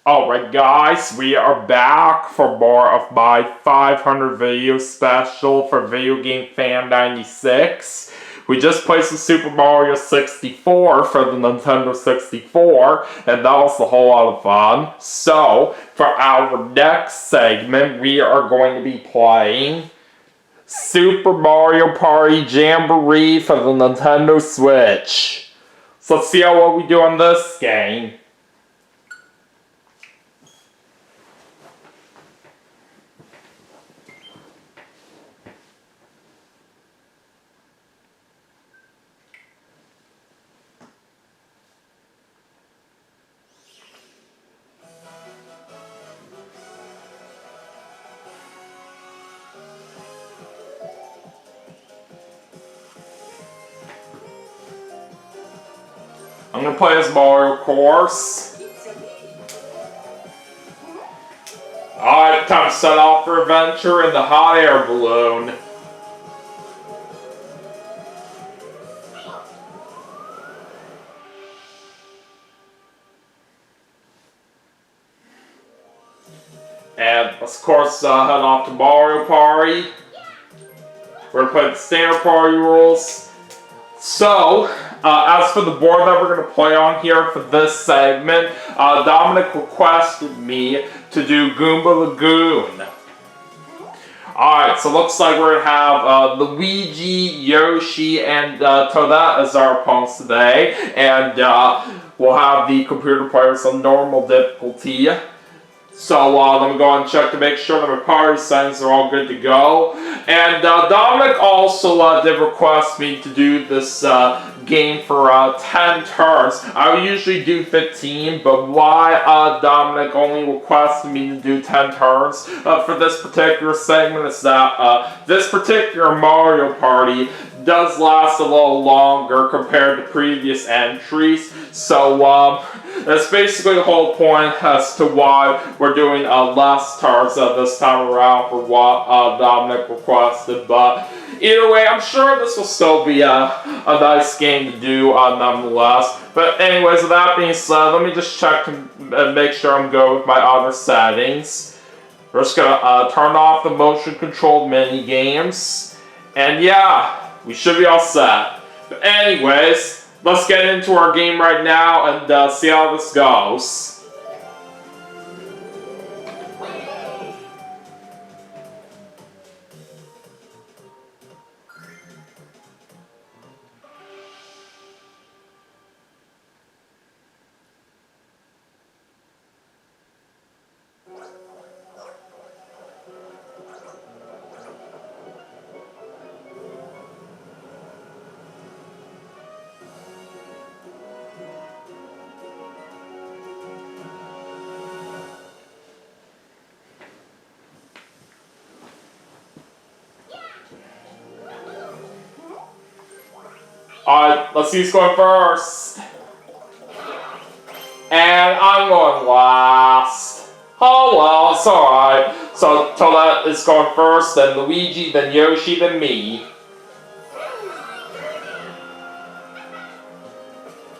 Alright guys, we are back for more of my 500 video special for VideoGameFan96. We just played some Super Mario 64 for the Nintendo 64, and that was a whole lot of fun. So, for our next segment, we are going to be playing Super Mario Party Jamboree for the Nintendo Switch. So let's see how well we do on this game. I'm gonna play as Mario, of course. Alright, time to set off for adventure in the hot air balloon. And, of course, head off to Mario Party. We're gonna play the standard party rules. So, as for the board that we're going to play on here for this segment, Dominic requested me to do Goomba Lagoon. Alright, so looks like we're going to have Luigi, Yoshi, and Toadette as our opponents today. And we'll have the computer players on normal difficulty. So let me go and check to make sure that my party settings are all good to go. And Dominic also did request me to do this game for 10 turns. I would usually do 15, but why Dominic only requested me to do 10 turns for this particular segment is that this particular Mario Party does last a little longer compared to previous entries. So that's basically the whole point as to why we're doing less turns this time around for what Dominic requested. But either way, I'm sure this will still be a nice game to do nonetheless. But anyways, with that being said, let me just check to make sure I'm good with my other settings. We're just going to turn off the motion controlled mini games. And yeah, we should be all set. But anyways, let's get into our game right now and see how this goes. Alright, let's see who's going first. And I'm going last. Oh well, it's alright. So Toadette is going first, then Luigi, then Yoshi, then me.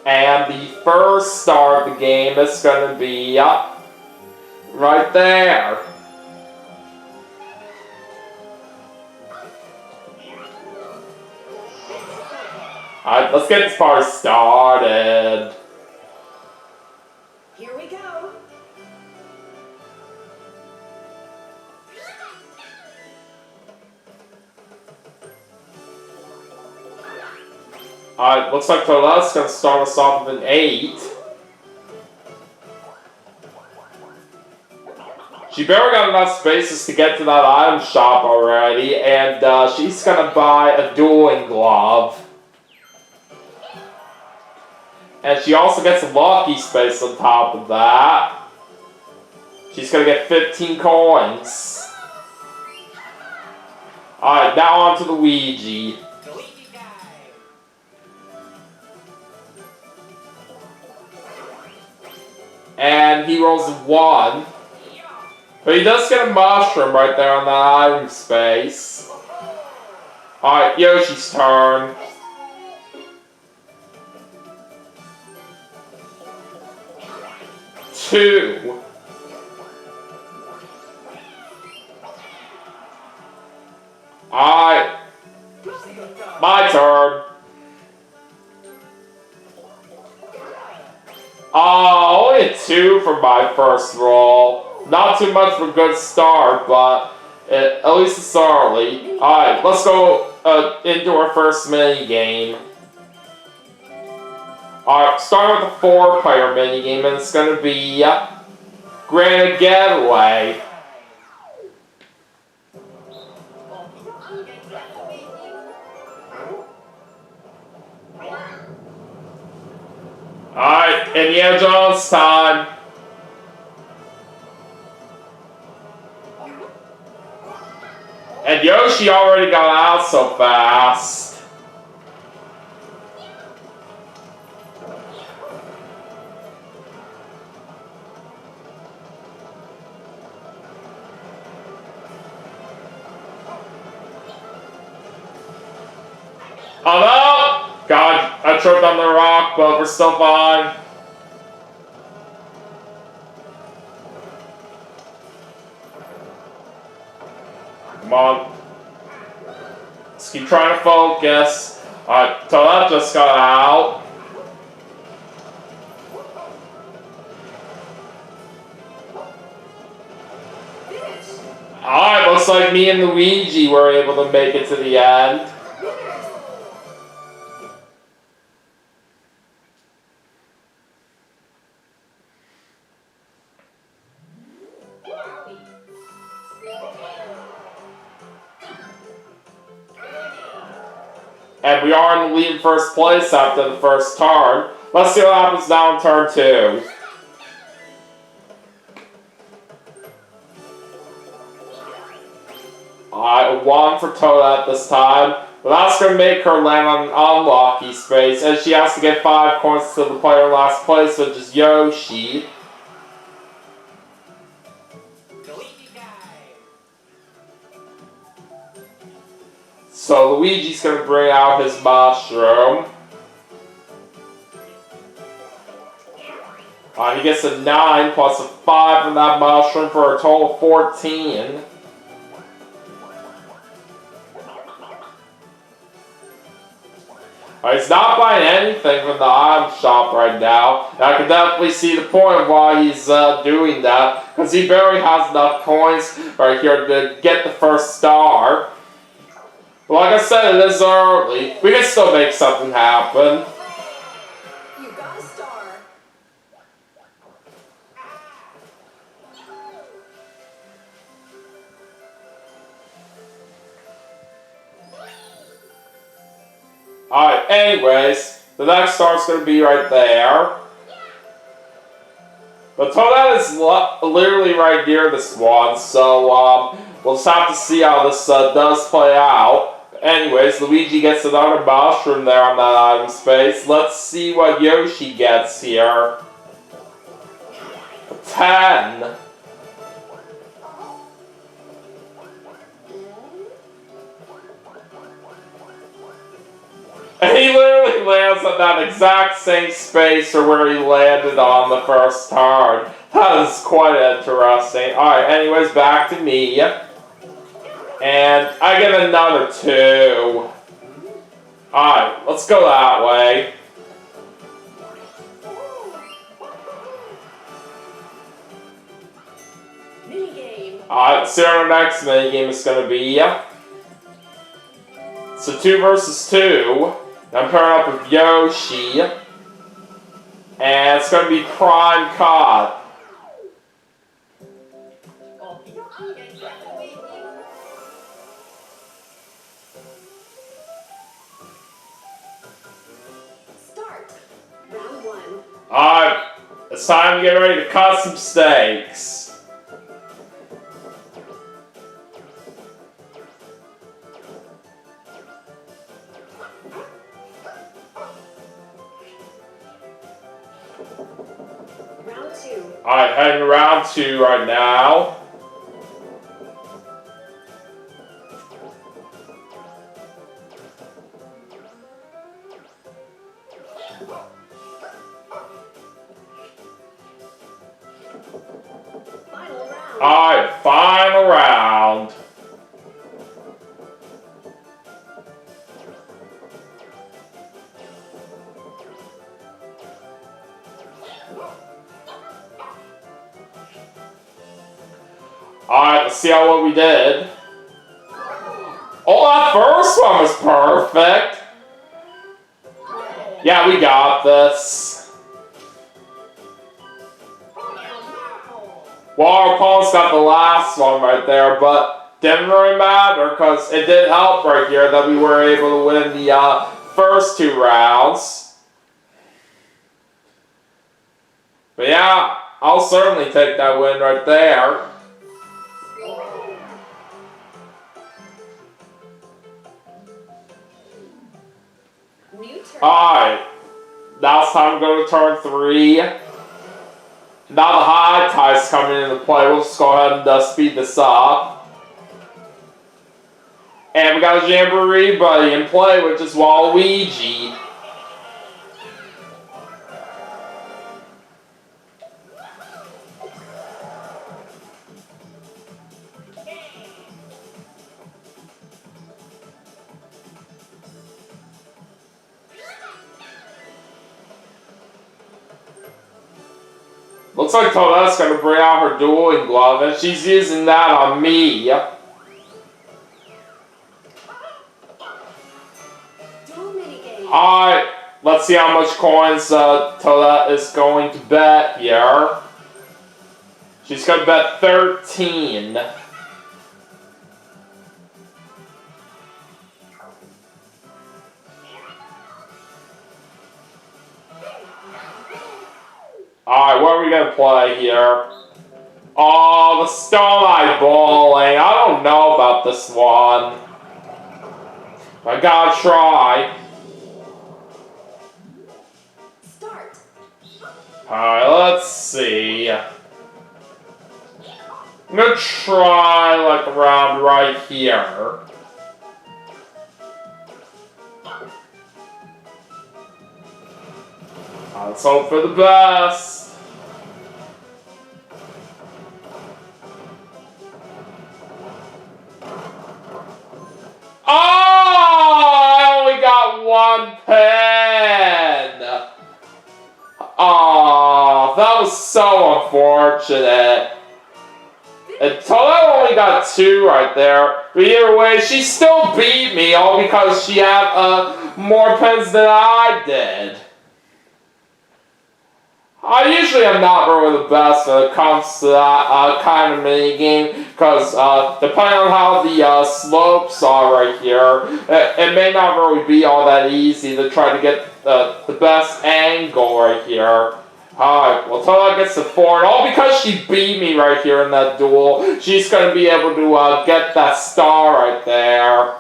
And the first star of the game is going to be right there. Alright, let's get this party started. Here we go. Alright, looks like Toadette's going to start us off with an 8. She barely got enough spaces to get to that item shop already, and she's going to buy a dueling glove. And she also gets a lucky space on top of that. She's going to get 15 coins. Alright, now on to the Luigi. And he rolls a 1. But he does get a mushroom right there on that item space. Alright, Yoshi's turn. 2. Alright. My turn. Only a 2 for my first roll. Not too much of a good start, but at least it's early. Alright, let's go into our first mini game. Alright, start with a 4-player mini game, and it's gonna be Granite Getaway. Alright, Indiana Jones time. And Yoshi already got out so fast. Oh no! God, I tripped on the rock, but we're still fine. Come on. Let's keep trying to focus. Alright, so that just got out. Alright, looks like me and Luigi were able to make it to the end. And we are in the lead in first place after the first turn. Let's see what happens now in turn 2. Alright, 1 for Toadette this time. But that's going to make her land on an unlucky space, and she has to get 5 coins to the player in last place, which is Yoshi. So Luigi's going to bring out his mushroom. He gets a 9 plus a 5 from that mushroom for a total of 14. He's not buying anything from the item shop right now. And I can definitely see the point of why he's doing that, because he barely has enough coins right here to get the first star. But like I said, it is early. We can still make something happen. You got a star. Alright, anyways, the next star's going to be right there. But Toadette is literally right near this one, so we'll just have to see how this does play out. Anyways, Luigi gets another mushroom there on that item space. Let's see what Yoshi gets here. A 10. And he literally lands on that exact same space for where he landed on the first turn. That is quite interesting. Alright, anyways, back to me. And I get another 2. Alright, let's go that way. Alright, let's see what our next minigame is going to be. So 2 versus 2. I'm pairing up with Yoshi. And it's going to be Prime Cod. Start. Round 1. Alright, it's time to get ready to cut some steaks. Round 2. Alright, heading to round 2 right now. Final round. Alright, final round. Alright, let's see how well we did. Oh, that first one was perfect. Yeah, we got this. Well, our opponents got the last one right there, but didn't really matter because it did help right here that we were able to win the first 2 rounds. But yeah, I'll certainly take that win right there. Alright, now it's time to go to turn 3. Now the high tide's coming into play. We'll just go ahead and speed this up. And we got a Jamboree buddy in play, which is Waluigi. Looks like Toadette's going to bring out her dueling glove, and she's using that on me. Alright, let's see how much coins Toadette is going to bet here. She's going to bet 13. Alright, what are we going to play here? Oh, the Stone Eye Bowling. I don't know about this one. I gotta try. Start. Alright, let's see. I'm gonna try like around right here. Let's hope for the best. Oh! I only got 1 pen! Oh, that was so unfortunate. And Toadette only got 2 right there. But either way, she still beat me, all because she had more pens than I did. I usually am not really the best when it comes to that kind of minigame, because depending on how the slopes are right here, it may not really be all that easy to try to get the best angle right here. Alright, well, Toadette gets the 4, and all because she beat me right here in that duel, she's going to be able to get that star right there.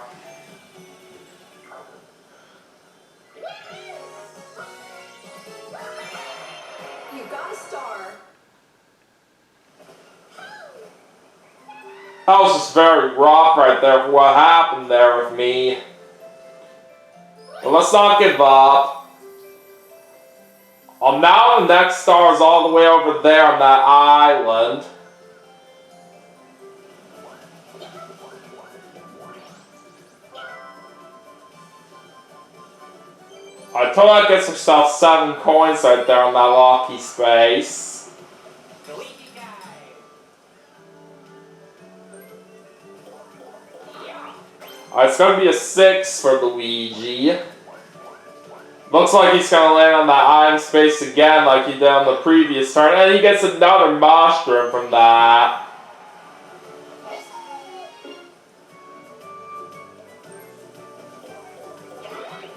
That was just very rough right there for what happened there with me. But let's not give up. Now the next star is all the way over there on that island. Toadette gets herself 7 coins right there on that lucky space. It's going to be a 6 for Luigi. Looks like he's going to land on that iron space again like he did on the previous turn. And he gets another mushroom from that.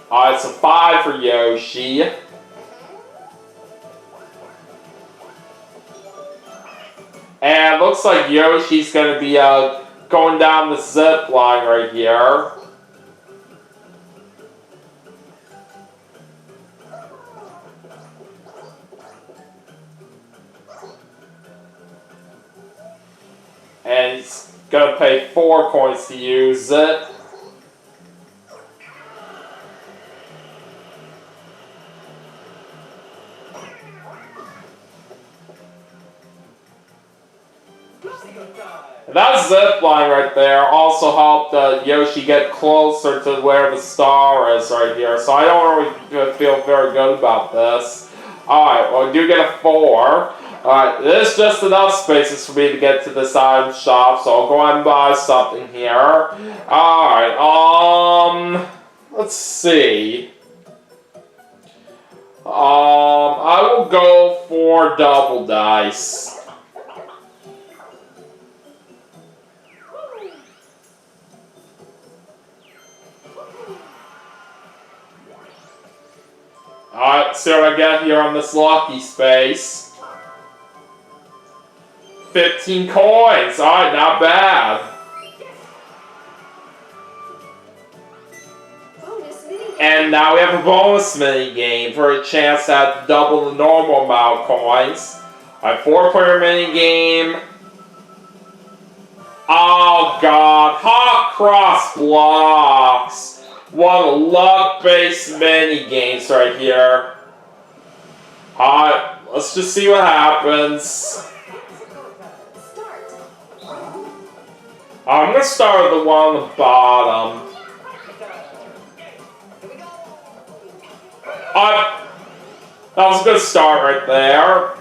Alright, so 5 for Yoshi. And looks like Yoshi's going to be going down the zip line right here. And he's gonna pay 4 coins to use it. And that zip line right there also helped Yoshi get closer to where the star is right here. So I don't really feel very good about this. Alright, well we do get a 4. Alright, there's just enough spaces for me to get to this item shop, so I'll go ahead and buy something here. Alright, let's see. I will go for double dice. Alright, see what I get here on this lucky space. 15 coins. Alright, not bad. And now we have a bonus mini game for a chance to have double the normal amount of coins. Alright, 4-player mini game. Oh god, hot cross blocks. One of the luck-based mini games right here. Alright, let's just see what happens. I'm gonna start with the one on the bottom. That was a good start right there.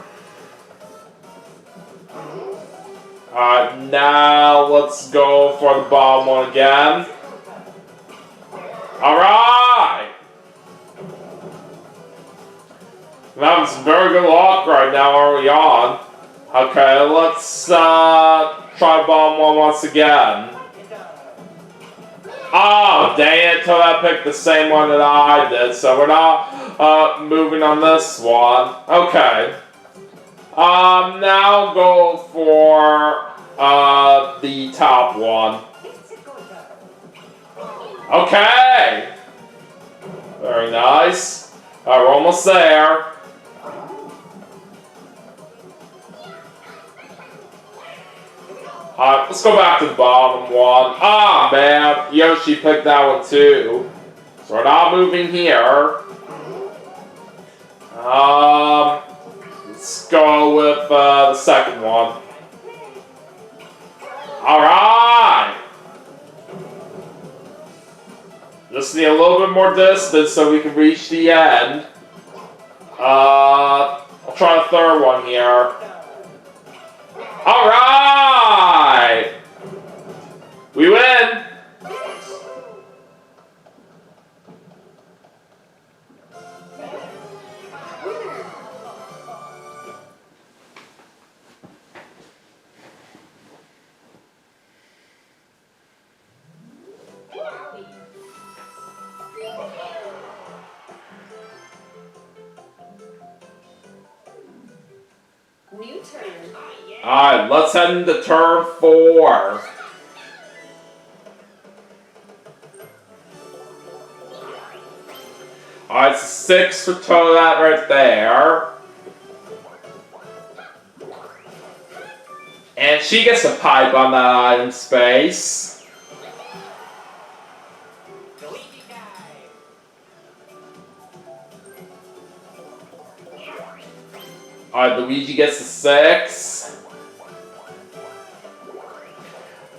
Alright, now let's go for the bottom one again. Alright! I'm having some very good luck right now early on. Okay, let's try bottom one once again. Oh, dang it, until I picked the same one that I did, so we're not moving on this one. Okay. Now go for the top one. Okay! Very nice. Alright, we're almost there. Alright, let's go back to the bottom one. Ah, man. Yoshi picked that one too. So we're not moving here. Let's go with the second one. Alright! Just need a little bit more distance so we can reach the end. I'll try the third one here. Alright! We win! New turn. Alright, let's head into turn 4. Alright, 6 for Toadette right there. And she gets a pipe on that item space. Alright, Luigi gets a 6.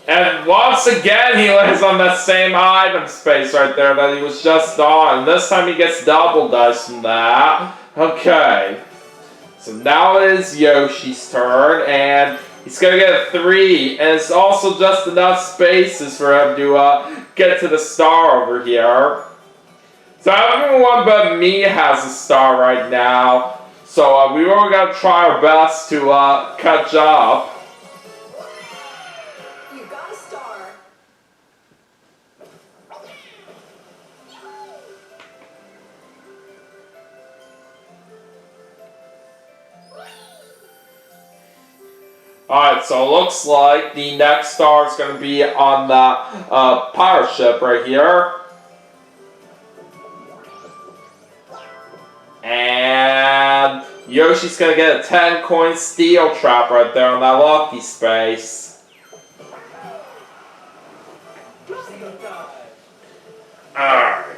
And once again, he lands on that same item space right there that he was just on. This time he gets double dice from that. Okay. So now it is Yoshi's turn, and he's going to get a 3. And it's also just enough spaces for him to get to the star over here. So everyone but me has a star right now. So we really got to try our best to catch up. You got a star. Alright, so it looks like the next star is going to be on the pirate ship right here. And Yoshi's going to get a 10-coin steel trap right there on that lucky space. Alright.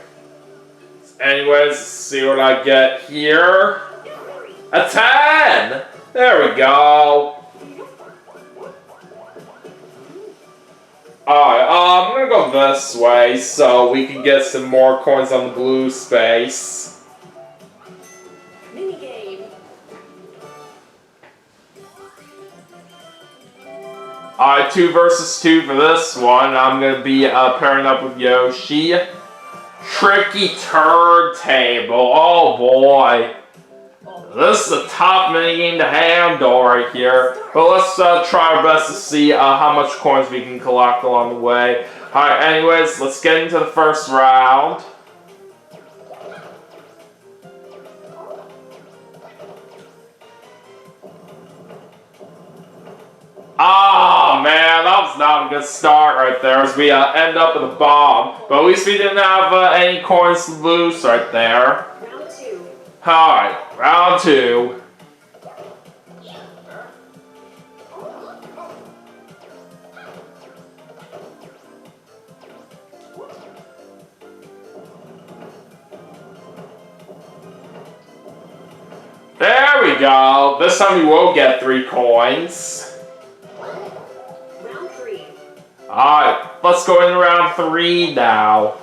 Anyways, let's see what I get here. A 10! There we go. Alright, I'm going to go this way so we can get some more coins on the blue space. Alright, 2 versus 2 for this one. I'm going to be pairing up with Yoshi. Tricky turntable. Oh boy. This is a tough minigame to handle right here. But let's try our best to see how much coins we can collect along the way. Alright, anyways, let's get into the first round. Oh man, that was not a good start right there as we end up with a bomb. But at least we didn't have any coins to lose right there. Round 2. Alright, round 2. There we go. This time we will get 3 coins. Round 3. Alright, let's go into round 3 now.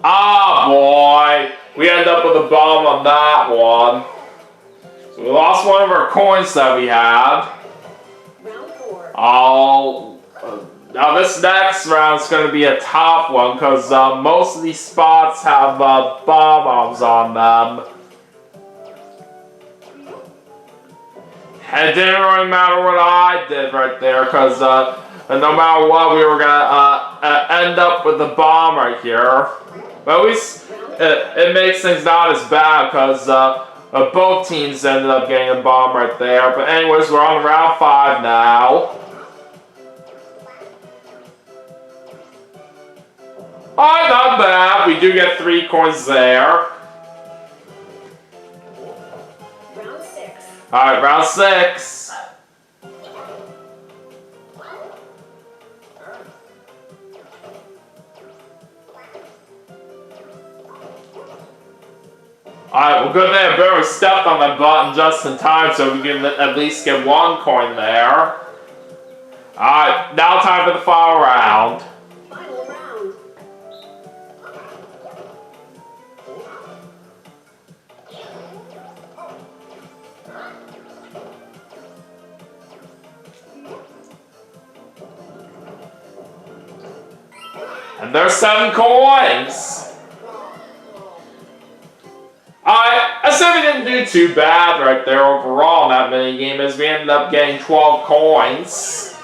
Ah, boy. We end up with a bomb on that one. So we lost one of our coins that we had. Round 4. Now this next round is going to be a top one because most of these spots have bombs on them. And it didn't really matter what I did right there because no matter what we were going to end up with the bomb right here. But at least it makes things not as bad because both teams ended up getting a bomb right there. But anyways, we're on round 5 now. Alright, not bad. We do get 3 coins there. Round 6. Alright, round 6. Alright, well good thing I barely stepped on that button just in time so we can at least get 1 coin there. Alright, now time for the final round. Final round. And there's 7 coins! I said we didn't do too bad right there overall in that minigame as we ended up getting 12 coins.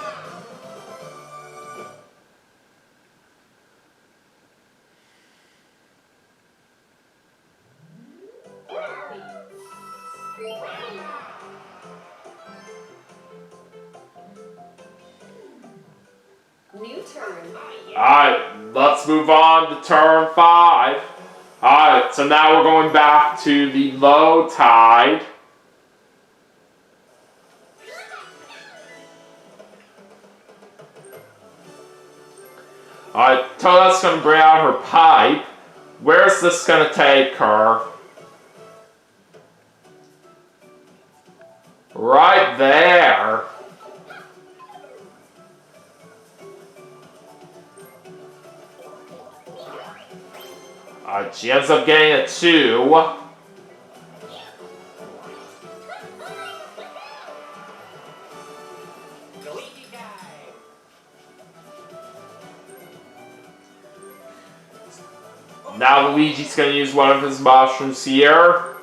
New turn. Alright, let's move on to turn 5. Alright, so now we're going back to the low tide. Alright, Toadette's going to bring out her pipe. Where's this going to take her? Right there. Alright, she ends up getting a 2. Now Luigi's going to use one of his mushrooms here.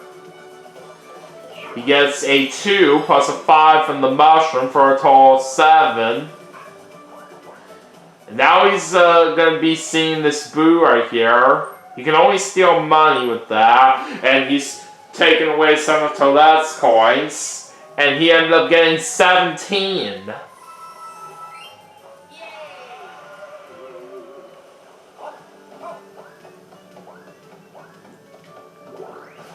He gets a 2 plus a 5 from the mushroom for a total of 7. And now he's going to be seeing this boo right here. You can only steal money with that. And he's taken away some of Toadette's coins. And he ended up getting 17.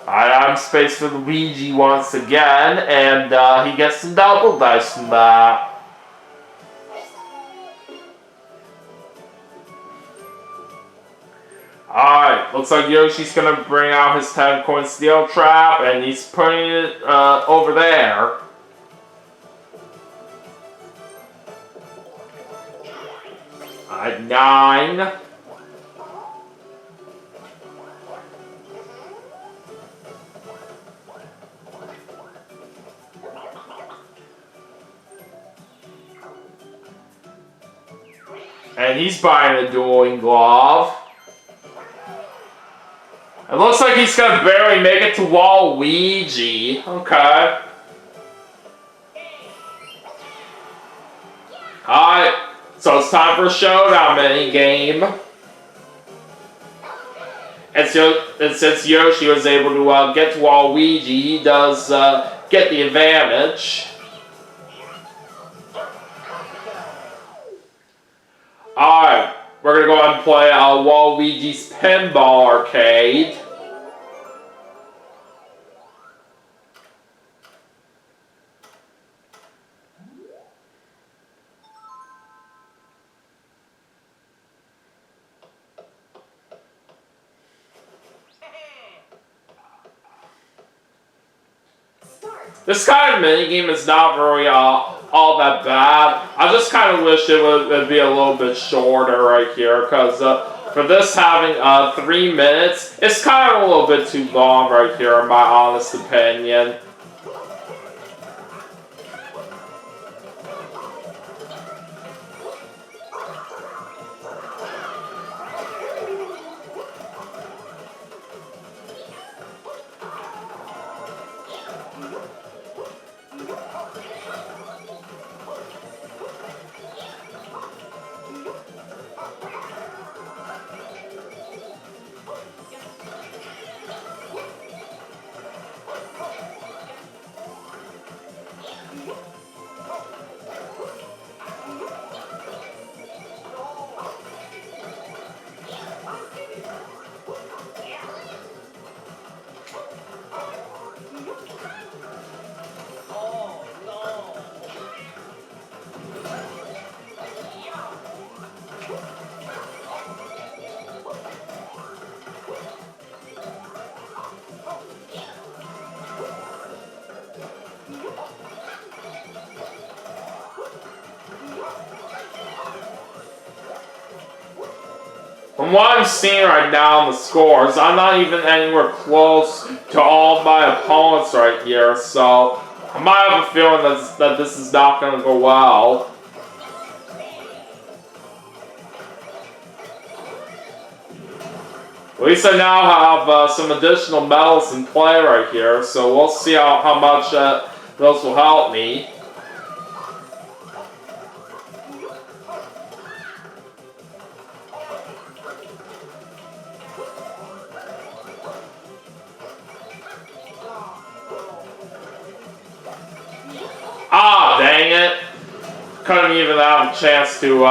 I'm space for Luigi once again, and he gets some double dice from that. Alright, looks like Yoshi's gonna bring out his 10-coin steel trap, and he's putting it over there. Alright, 9. And he's buying a dueling glove. It looks like he's gonna barely make it to Waluigi. Okay. Alright, so it's time for a showdown minigame. And since Yoshi was able to get to Waluigi, he does get the advantage. Alright, we're gonna go ahead and play Waluigi's Pinball Arcade. This kind of minigame is not very all that bad. I just kind of wish it would be a little bit shorter right here, because for this having 3 minutes, it's kind of a little bit too long right here in my honest opinion. From what I'm seeing right now in the scores, I'm not even anywhere close to all my opponents right here, so I might have a feeling that this is not going to go well. At least I now have some additional medals in play right here, so we'll see how much those will help me. Ah, dang it. Couldn't even have a chance to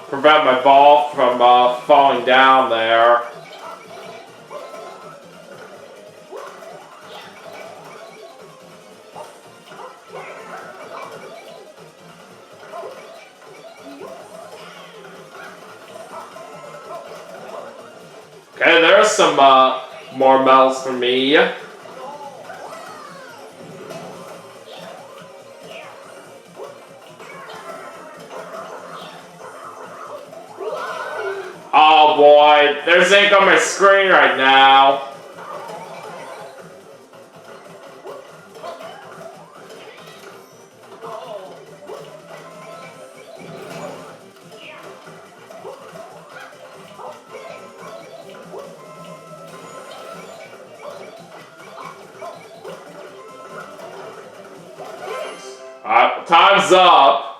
prevent my ball from falling down there. Okay, there's some more medals for me. Oh boy, there's ink on my screen right now. Alright, time's up.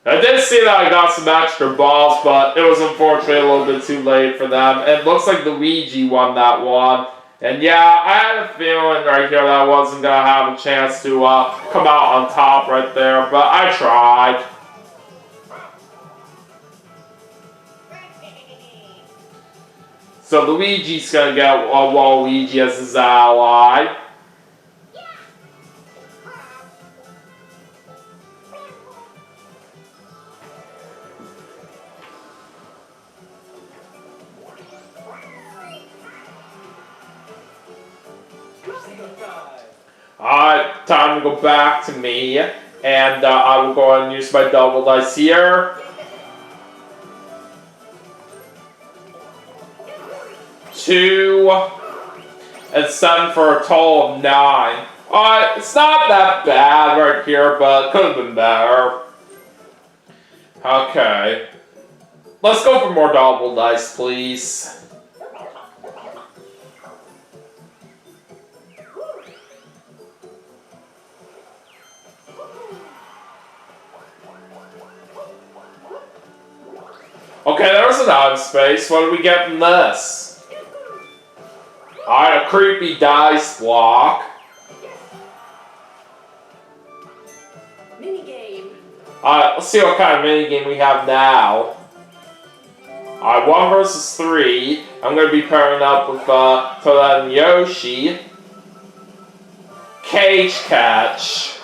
I did see that I got some extra balls, but it was unfortunately a little bit too late for them. It looks like Luigi won that one. And yeah, I had a feeling right here that I wasn't going to have a chance to come out on top right there, but I tried. So Luigi's going to get Waluigi as his ally. Alright, time to go back to me, and I will go ahead and use my double dice here. 2 and 7 for a total of 9. Alright, it's not that bad right here, but it could have been better. Okay. Let's go for more double dice, please. Okay, there's an out of space. What do we get from this? Alright, a creepy dice block. Minigame. Alright, let's see what kind of minigame we have now. Alright, 1 versus 3. I'm going to be pairing up with Toadette and Yoshi. Cage catch.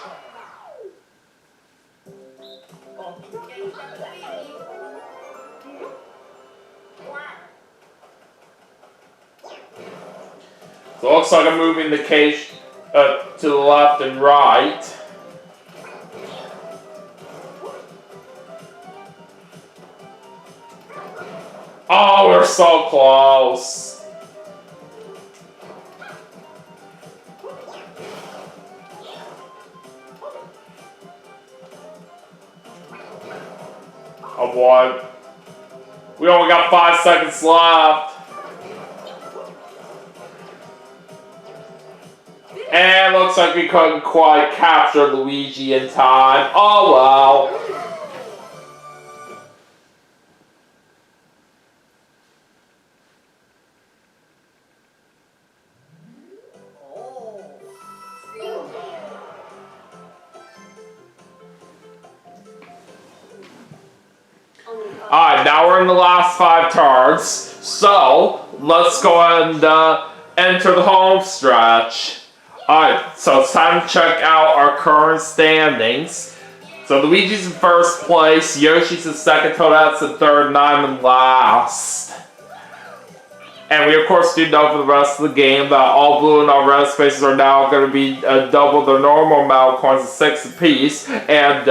So it looks like I'm moving the cage to the left and right. Oh, we're so close. Oh boy. We only got 5 seconds left. And looks like we couldn't quite capture Luigi in time. Oh well. Alright, now we're in the last 5 turns. So, let's go ahead and enter the home stretch. Alright, so it's time to check out our current standings. So Luigi's in first place, Yoshi's in second, Toadette's in third, and I'm in last. And we of course do know for the rest of the game that all blue and all red spaces are now going to be double their normal amount of coins of 6 apiece. And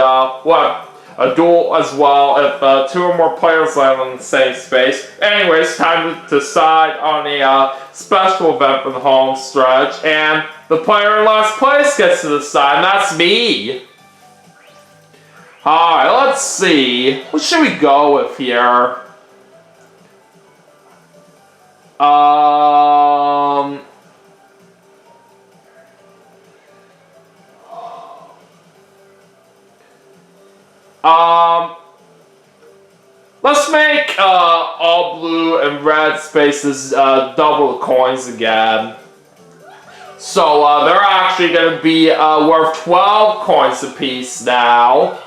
a duel as well if 2 or more players land on the same space. Anyways, time to decide on a special event for the home stretch, and the player in last place gets to decide, and that's me. Alright, let's see. What should we go with here? Let's make all blue and red spaces double the coins again. So they're actually going to be worth 12 coins apiece now.